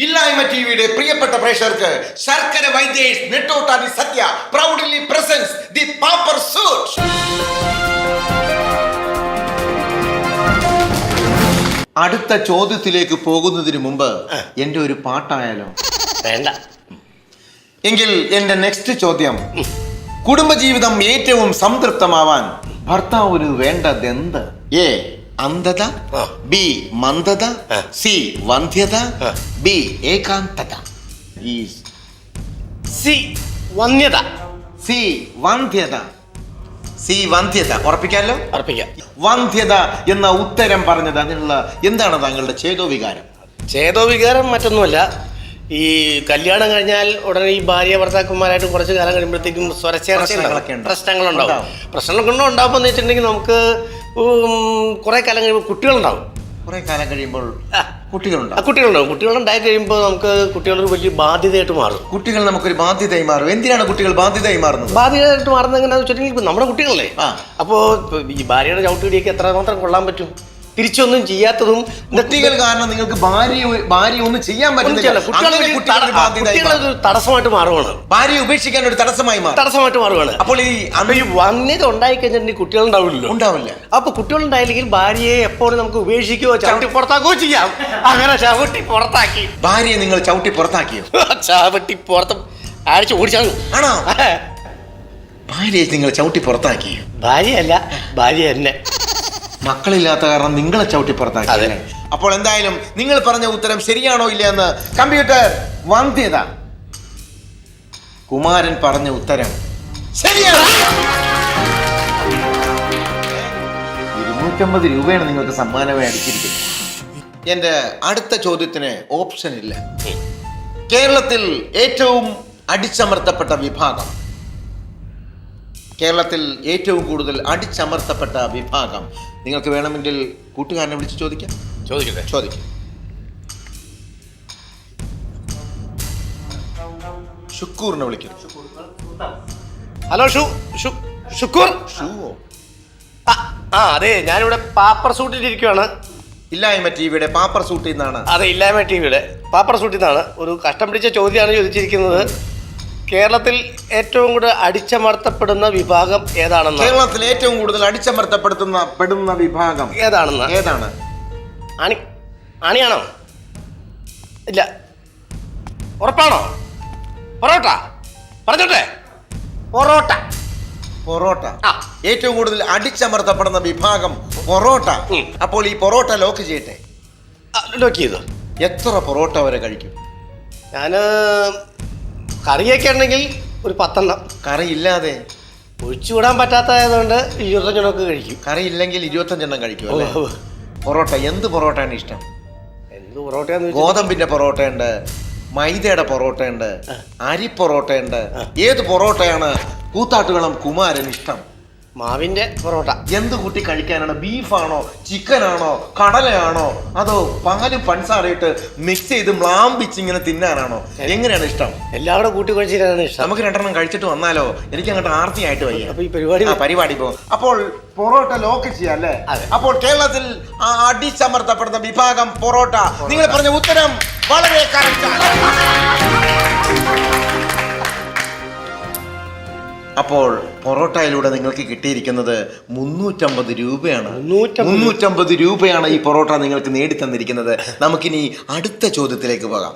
ഇല്ലായ്മ ടിവിയുടെ പ്രിയപ്പെട്ട പ്രേക്ഷകർക്ക് ശർക്കര വൈദ്യേഷ് നെട്ടോട്ടാനി സത്യ പ്രൗഡ്ലി പ്രസൻസ് ദി പാപ്പർ സൂട്ട്. അടുത്ത ചോദ്യത്തിലേക്ക് പോകുന്നതിന് മുമ്പ് എന്റെ ഒരു പാട്ടായാലോ? വേണ്ട. എങ്കിൽ എന്റെ നെക്സ്റ്റ് ചോദ്യം, കുടുംബജീവിതം ഏറ്റവും സംതൃപ്തമാവാൻ ഭർത്താവിന് വേണ്ടതെന്ത്? എ അന്ധത, ബി മന്ദത, സി വന്ധ്യത, ബി ഏകാന്തത. സി വന്ധ്യത. സി വന്ധ്യത. സി വന്ധ്യത ഉറപ്പിക്കാമല്ലോ? ഉറപ്പിക്കാം. വന്ധ്യത എന്ന ഉത്തരം പറഞ്ഞത് അതിനുള്ള എന്താണ് താങ്കളുടെ ചേതോവികാരം? ചേതോവികാരം മറ്റൊന്നുമല്ല, ഈ കല്യാണം കഴിഞ്ഞാൽ ഉടനെ ഈ ഭാര്യ ഭർത്താക്കന്മാരായിട്ട് കുറച്ച് കാലം കഴിയുമ്പോഴത്തേക്കും പ്രശ്നങ്ങളുണ്ടാവും. പ്രശ്നങ്ങളൊക്കെ ഉണ്ടാകുമ്പോൾ എന്ന് വെച്ചിട്ടുണ്ടെങ്കിൽ നമുക്ക് കുറെ കാലം കഴിയുമ്പോൾ കുട്ടികളുണ്ടാവും. കുറെ കാലം കഴിയുമ്പോൾ കുട്ടികളുണ്ടാവും. കുട്ടികളുണ്ടായി കഴിയുമ്പോൾ നമുക്ക് കുട്ടികളൊരു വലിയ ബാധ്യതയായിട്ട് മാറും. കുട്ടികൾ നമുക്കൊരു ബാധ്യതയായി മാറും. എന്തിനാണ് കുട്ടികൾ ബാധ്യതയായി മാറുന്നത്? ബാധ്യതയായിട്ട് മാറുന്നത് എങ്ങനെയാണെന്ന് വെച്ചിട്ടുണ്ടെങ്കിൽ നമ്മുടെ കുട്ടികളല്ലേ. അപ്പോൾ ഈ ഭാര്യയുടെ ചവിട്ടുപിടിയൊക്കെ എത്രമാത്രം കൊള്ളാൻ പറ്റും? തിരിച്ചൊന്നും ചെയ്യാത്തതും കുട്ടികൾ കാരണം നിങ്ങൾക്ക് ഭാര്യ ഒന്നും ചെയ്യാൻ പറ്റുന്നില്ല. തടസ്സമായിട്ട് മാറുകയാണ്. ഭാര്യ ഉപേക്ഷിക്കാൻ ഒരു തടസ്സമായിട്ട് മാറുകയാണ്. അപ്പോൾ ഈ വന്ധ്യത ഉണ്ടായി കഴിഞ്ഞിട്ടുണ്ടെങ്കിൽ ഉണ്ടാവില്ല. അപ്പൊ കുട്ടികളുണ്ടായില്ലെങ്കിൽ ഭാര്യയെ എപ്പോഴും നമുക്ക് ഉപേക്ഷിക്കുകയോ ചവിട്ടി പുറത്താക്കുകയോ ചെയ്യാം. അങ്ങനെ ചവിട്ടി പുറത്താക്കി ഭാര്യയെ നിങ്ങൾ ചവിട്ടി പുറത്താക്കിയോ? ചവിട്ടി പുറത്ത് അടിച്ച് ഓടിച്ചാണ്. ആണോ? ഭാര്യയെ നിങ്ങൾ ചവിട്ടി പുറത്താക്കി? ഭാര്യയല്ല, ഭാര്യ എന്നെ. മക്കളില്ലാത്ത കാരണം നിങ്ങളെ ചവിട്ടി പുറത്താക്കി. അപ്പോൾ എന്തായാലും നിങ്ങൾ പറഞ്ഞ ഉത്തരം ശരിയാണോ ഇല്ല എന്ന് കമ്പ്യൂട്ടർ വന്ധ്യത. കുമാരൻ പറഞ്ഞ ഉത്തരം ശരിയാണ്. 250 രൂപയാണ് നിങ്ങൾക്ക് സമ്മാനമായി അടിച്ചിരിക്കുന്നത്. എന്റെ അടുത്ത ചോദ്യത്തിന് ഓപ്ഷൻ ഇല്ല. കേരളത്തിൽ ഏറ്റവും അടിച്ചമർത്തപ്പെട്ട വിഭാഗം, കേരളത്തിൽ ഏറ്റവും കൂടുതൽ അടിച്ചമർത്തപ്പെട്ട വിഭാഗം, നിങ്ങൾക്ക് വേണമെങ്കിൽ കൂട്ടുകാരനെ വിളിച്ച് ചോദിക്കാം. ചോദിക്കാം. ഷുക്കൂറിനെ വിളിക്കും. ഹലോ ഷുക്കൂർ. അതെ, ഞാനിവിടെ പാപ്പർ സൂട്ടിലിരിക്കുകയാണ്. ഇല്ലായ്മ ടിവിയുടെ പാപ്പർ സൂട്ടിൽ നിന്നാണ്. അതെ, ഇല്ലായ്മ ടിവിയുടെ പാപ്പർ സൂട്ടിൽ നിന്നാണ്. ഒരു കഷ്ടം പിടിച്ച ചോദ്യമാണ് ചോദിച്ചിരിക്കുന്നത്. കേരളത്തിൽ ഏറ്റവും കൂടുതൽ അടിച്ചമർത്തപ്പെടുന്ന വിഭാഗം ഏതാണെന്ന്? കേരളത്തിൽ ഏറ്റവും കൂടുതൽ അടിച്ചമർത്തപ്പെടുന്ന വിഭാഗം ഏതാണ്? ആണിയാണോ? ഇല്ല. ഉറപ്പാണോ? പൊറോട്ട പറഞ്ഞോട്ടെ. പൊറോട്ട ഏറ്റവും കൂടുതൽ അടിച്ചമർത്തപ്പെടുന്ന വിഭാഗം പൊറോട്ട. അപ്പോൾ ഈ പൊറോട്ട ലോക്ക് ചെയ്യട്ടെ. ലോക്ക് ചെയ്തു. എത്ര പൊറോട്ട വരെ കഴിക്കും? ഞാന് കറിയൊക്കെ ഉണ്ടെങ്കിൽ ഒരു 10 എണ്ണം. കറി ഇല്ലാതെ ഒഴിച്ചുകൂടാൻ പറ്റാത്തതുകൊണ്ട് 25 എണ്ണമൊക്കെ കഴിക്കും. കറി ഇല്ലെങ്കിൽ 25 എണ്ണം കഴിക്കും അല്ലേ? പൊറോട്ട എന്ത് പൊറോട്ടയാണ് ഇഷ്ടം? എന്ത് പൊറോട്ടയാന്ന്? ഗോതമ്പിന്റെ പൊറോട്ടയുണ്ട്, മൈദയുടെ പൊറോട്ടയുണ്ട്, അരി പൊറോട്ടയുണ്ട്. ഏത് പൊറോട്ടയാണ് കൂത്താട്ടുകുളം കുമാരൻ ഇഷ്ടം? മാവിന്റെ പൊറോട്ട. എന്ത് കൂട്ടി കഴിക്കാനാണ്? ബീഫാണോ, ചിക്കനാണോ, കടലയാണോ, അതോ പാലും പഞ്ചസാരയിട്ട് മിക്സ് ചെയ്ത് മ്ലാമ്പിച്ച് ഇങ്ങനെ തിന്നാനാണോ? എങ്ങനെയാണ് ഇഷ്ടം? എല്ലാവരും കൂട്ടി കഴിച്ചിട്ടാണ് ഇഷ്ടം. നമുക്ക് 2 എണ്ണം കഴിച്ചിട്ട് വന്നാലോ? എനിക്ക് അങ്ങോട്ട് ആർത്തിയായിട്ട് വയ്യ. അപ്പൊ ഈ പരിപാടി പോകും. അപ്പോൾ പൊറോട്ട ലോക്ക് ചെയ്യാം അല്ലേ? അപ്പോൾ കേരളത്തിൽ അടിച്ചമർത്തപ്പെടുന്ന വിഭാഗം പൊറോട്ട. നിങ്ങൾ പറഞ്ഞ ഉത്തരം വളരെ കറക്റ്റാണ്. അപ്പോൾ പൊറോട്ടയിലൂടെ നിങ്ങൾക്ക് കിട്ടിയിരിക്കുന്നത് 350 രൂപയാണ്. 350 രൂപയാണ് ഈ പൊറോട്ട നിങ്ങൾക്ക് നേടിത്തന്നിരിക്കുന്നത്. നമുക്കിനി അടുത്ത ചോദ്യത്തിലേക്ക് പോകാം.